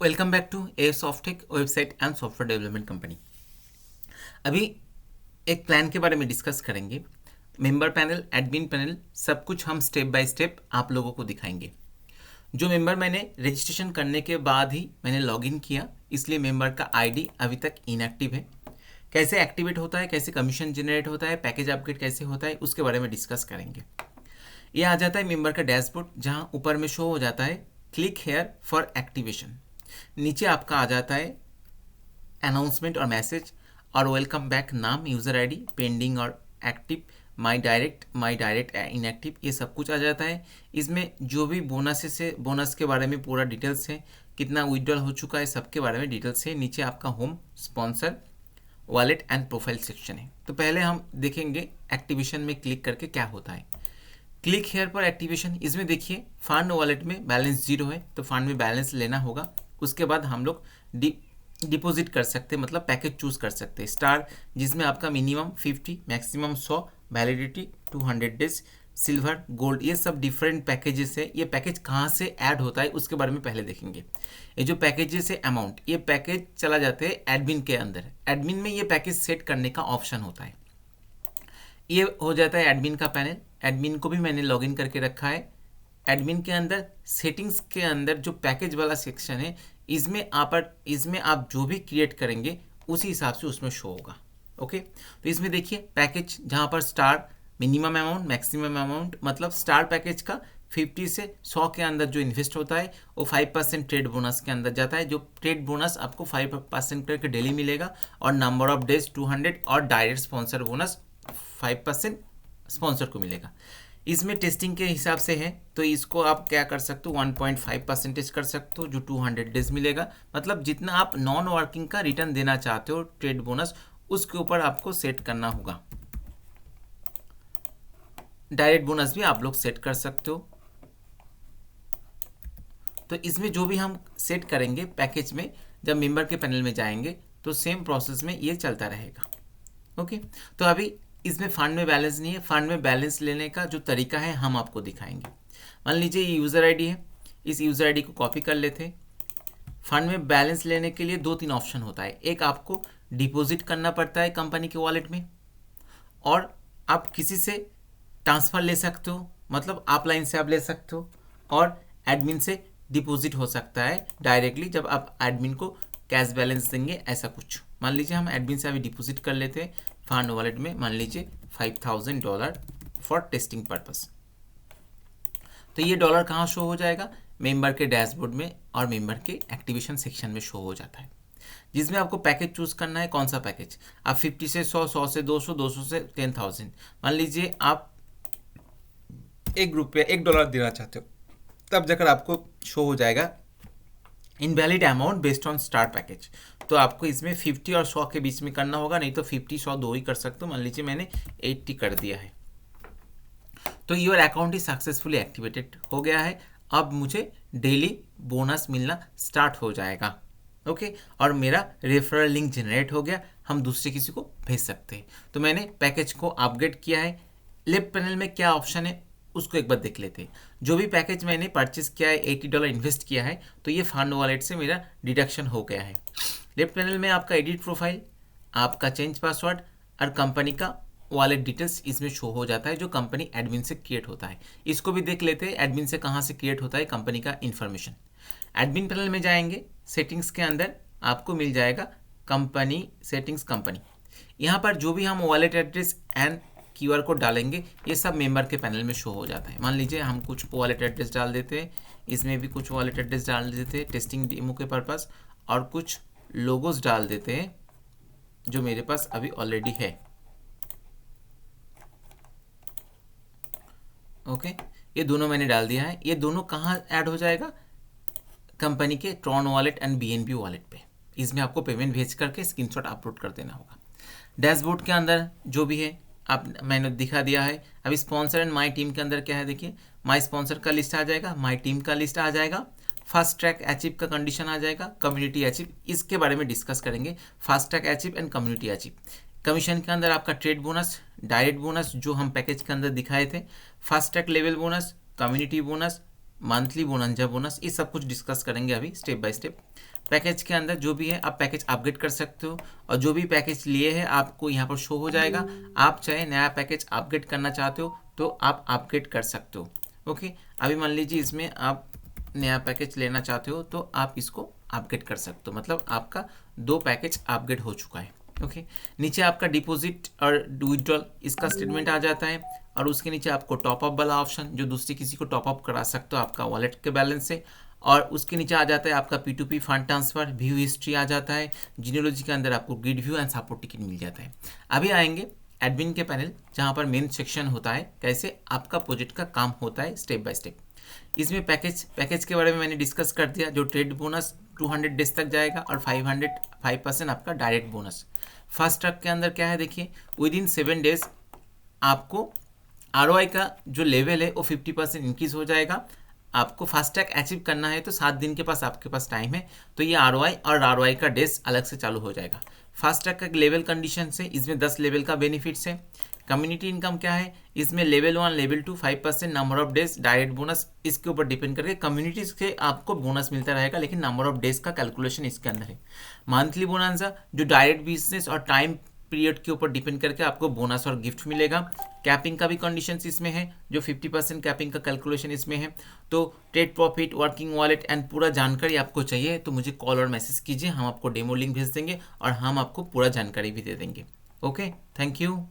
Welcome back to a Softech website and software development company. अभी एक plan के बारे में डिस्कस करेंगे। मेंबर पैनल, एडमिन पैनल, सब कुछ हम स्टेप बाय स्टेप आप लोगों को दिखाएंगे। जो मेंबर मैंने रजिस्ट्रेशन करने के बाद ही मैंने लॉगिन किया, इसलिए मेंबर का आईडी अभी तक इनएक्टिव है। कैसे एक्टिवेट होता है, कैसे कमीशन जनरेट होता है, पैकेज अपग्रेड कैसे होता है, उसके बारे में डिस्कस करेंगे। ये आ जाता है मेंबर का डैशबोर्ड, जहाँ ऊपर में शो हो जाता है क्लिक हेयर फॉर एक्टिवेशन। नीचे आपका आ जाता है अनाउंसमेंट और मैसेज और वेलकम बैक नाम, यूज़र आईडी, पेंडिंग और एक्टिव, माई डायरेक्ट इनएक्टिव, ये सब कुछ आ जाता है। इसमें जो भी बोनस के बारे में पूरा डिटेल्स है, कितना विड्रॉल हो चुका है, सबके बारे में डिटेल्स है। नीचे आपका home, sponsor, wallet and profile section है। तो पहले हम देखेंगे एक्टिवेशन में क्लिक करके क्या होता है। क्लिक हेयर पर एक्टिवेशन, इसमें देखिए फंड वॉलेट में बैलेंस 0 है, तो फंड में बैलेंस लेना होगा। उसके बाद हम लोग डिपॉजिट कर सकते हैं, मतलब पैकेज चूज कर सकते हैं। स्टार, जिसमें आपका minimum 50, maximum 100, validity 200 days, silver, gold, ये सब डिफरेंट पैकेजेस है। ये पैकेज कहाँ से ऐड होता है उसके बारे में पहले देखेंगे। ये जो पैकेजेस है अमाउंट, ये पैकेज चला जाते हैं एडमिन के अंदर। एडमिन में ये पैकेज सेट करने का ऑप्शन होता है। ये हो जाता है एडमिन का पैनल। एडमिन को भी मैंने लॉगिन करके रखा है। एडमिन के अंदर सेटिंग्स के अंदर जो पैकेज वाला सेक्शन है, इसमें आप जो भी क्रिएट करेंगे उसी हिसाब से उसमें शो होगा। ओके, तो इसमें देखिए पैकेज, जहाँ पर star, minimum amount, maximum amount, मतलब स्टार पैकेज का 50 से 100 के अंदर जो इन्वेस्ट होता है वो 5% ट्रेड बोनस के अंदर जाता है। जो ट्रेड बोनस आपको 5% करके डेली मिलेगा, और नंबर ऑफ डेज 200, और डायरेक्ट स्पॉन्सर बोनस 5% स्पॉन्सर को मिलेगा। इसमें टेस्टिंग के हिसाब से है, तो इसको आप क्या कर सकते हो, 1.5% कर सकते हो, जो 200 डेज मिलेगा। मतलब जितना आप नॉन वर्किंग का रिटर्न देना चाहते हो ट्रेड बोनस, उसके ऊपर आपको सेट करना होगा। डायरेक्ट बोनस भी आप लोग सेट कर सकते हो। तो इसमें जो भी हम सेट करेंगे पैकेज में, जब मेंबर के पैनल में जाएंगे तो सेम प्रोसेस में ये चलता रहेगा। ओके, तो अभी इसमें फंड में बैलेंस नहीं है। फंड में बैलेंस लेने का जो तरीका है हम आपको दिखाएंगे। मान लीजिए ये यूज़र आईडी है, इस यूज़र आईडी को कॉपी कर लेते हैं। फंड में बैलेंस लेने के लिए 2-3 ऑप्शन होता है। एक, आपको डिपॉजिट करना पड़ता है कंपनी के वॉलेट में, और आप किसी से ट्रांसफ़र ले सकते हो, मतलब ऑफलाइन से आप ले सकते हो, और एडमिन से डिपॉजिट हो सकता है डायरेक्टली, जब आप एडमिन को कैश बैलेंस देंगे, ऐसा कुछ। मान लीजिए हम एडमिन से अभी डिपॉजिट कर लेते हैं फंड वॉलेट में, मान लीजिए $5000 फॉर टेस्टिंग पर्पस। तो ये डॉलर कहाँ शो हो जाएगा, मेंबर के डैशबोर्ड में, और मेंबर के एक्टिवेशन सेक्शन में शो हो जाता है, जिसमें आपको पैकेज चूज करना है। कौन सा पैकेज, आप 50 से 100, 100 से 200, 200 से 10,000, मान लीजिए आप $1 देना चाहते हो, तब जाकर आपको शो हो जाएगा invalid amount based on star package. तो आपको इसमें 50 और 100 के बीच में करना होगा, नहीं तो 50-100 दो ही कर सकते हो। मान लीजिए मैंने 80 कर दिया है, तो your account is successfully activated हो गया है। अब मुझे डेली बोनस मिलना स्टार्ट हो जाएगा। ओके, और मेरा रेफरल लिंक जनरेट हो गया, हम दूसरे किसी को भेज सकते हैं। तो मैंने पैकेज को अपग्रेड किया है। लेफ्ट पैनल में क्या ऑप्शन है उसको एक बार देख लेते हैं। जो भी पैकेज मैंने परचेस किया है, $80 इन्वेस्ट किया है, तो ये फंड वॉलेट से मेरा डिडक्शन हो गया है। लेफ्ट पैनल में आपका एडिट प्रोफाइल, आपका चेंज पासवर्ड, और कंपनी का वॉलेट डिटेल्स इसमें शो हो जाता है, जो कंपनी एडमिन से क्रिएट होता है। इसको भी देख लेते हैं एडमिन से कहाँ से क्रिएट होता है कंपनी का इन्फॉर्मेशन। एडमिन पैनल में जाएंगे, सेटिंग्स के अंदर आपको मिल जाएगा कंपनी सेटिंग्स कंपनी। यहाँ पर जो भी हम wallet address and QR code डालेंगे, ये सब मेंबर के पैनल में शो हो जाता है। मान लीजिए हम कुछ वॉलेट एड्रेस डाल देते हैं, इसमें भी कुछ वॉलेट एड्रेस डाल देते हैं टेस्टिंग डेमो के पर्पस, और कुछ लोगोस डाल देते हैं जो मेरे पास अभी ऑलरेडी है। ओके, ये दोनों मैंने डाल दिया है। ये दोनों कहाँ ऐड हो जाएगा, कंपनी के Tron wallet and BNB wallet पे। इसमें आपको पेमेंट भेज करके स्क्रीनशॉट अपलोड कर देना होगा। डैशबोर्ड के अंदर जो भी है आप मैंने दिखा दिया है। अभी स्पॉन्सर एंड माई टीम के अंदर क्या है, देखिए माई स्पॉन्सर का लिस्ट आ जाएगा, माई टीम का लिस्ट आ जाएगा, फास्ट ट्रैक अचीव का कंडीशन आ जाएगा, कम्युनिटी अचीव, इसके बारे में डिस्कस करेंगे। Fast track achieve and community achieve. Commission के अंदर आपका ट्रेड बोनस, डायरेक्ट बोनस जो हम पैकेज के अंदर दिखाए थे, fast track level bonus, community bonus, monthly bonus, bonus, ये सब कुछ डिस्कस करेंगे अभी स्टेप बाय स्टेप। पैकेज के अंदर जो भी है आप पैकेज अपग्रेड कर सकते हो, और जो भी पैकेज लिए हैं आपको यहाँ पर शो हो जाएगा। आप चाहे नया पैकेज अपग्रेड करना चाहते हो तो आप अपग्रेड कर सकते हो। ओके, अभी मान लीजिए इसमें आप नया पैकेज लेना चाहते हो तो आप इसको अपग्रेड कर सकते हो, मतलब आपका 2 पैकेज अपग्रेड हो चुका है। ओके, नीचे आपका डिपॉजिट और विड्रॉल इसका स्टेटमेंट आ जाता है, और उसके नीचे आपको टॉपअप वाला ऑप्शन, जो दूसरी किसी को टॉपअप करा सकते हो आपका वॉलेट के बैलेंस से, और उसके नीचे आ जाता है आपका P2P fund transfer, view history आ जाता है, जीनियोलॉजी के अंदर आपको grid view and support ticket मिल जाता है। अभी आएंगे एडमिन के पैनल, जहाँ पर मेन सेक्शन होता है कैसे आपका प्रोजेक्ट का काम होता है स्टेप बाय स्टेप। इसमें पैकेज के बारे में मैंने डिस्कस कर दिया, जो ट्रेड बोनस 200 डेज तक जाएगा और 5% आपका डायरेक्ट बोनस। फास्ट ट्रैक के अंदर क्या है देखिए, विद इन 7 डेज आपको ROI का जो लेवल है वो 50% इंक्रीज हो जाएगा। आपको फास्ट ट्रैक अचीव करना है तो 7 दिन के पास आपके पास टाइम है, तो ये ROI और ROI का डेज अलग से चालू हो जाएगा। फास्ट ट्रैक का लेवल कंडीशन से इसमें 10 लेवल का बेनिफिट्स है। कम्युनिटी इनकम क्या है, इसमें level 1 level 2 5% number of days direct bonus, इसके ऊपर डिपेंड करके कम्युनिटी से आपको बोनस मिलता रहेगा, लेकिन नंबर ऑफ डेज का कैलकुलेशन इसके अंदर है। मंथली बोनस जो डायरेक्ट बिजनेस और टाइम पीरियड के ऊपर डिपेंड करके आपको बोनस और गिफ्ट मिलेगा। कैपिंग का भी कंडीशंस इसमें है, जो 50% कैपिंग का कैलकुलेशन इसमें है। तो trade profit, working wallet and पूरा जानकारी आपको चाहिए तो मुझे कॉल और मैसेज कीजिए, हम आपको डेमो लिंक भेज देंगे और हम आपको पूरा जानकारी भी दे देंगे। Okay, thank you.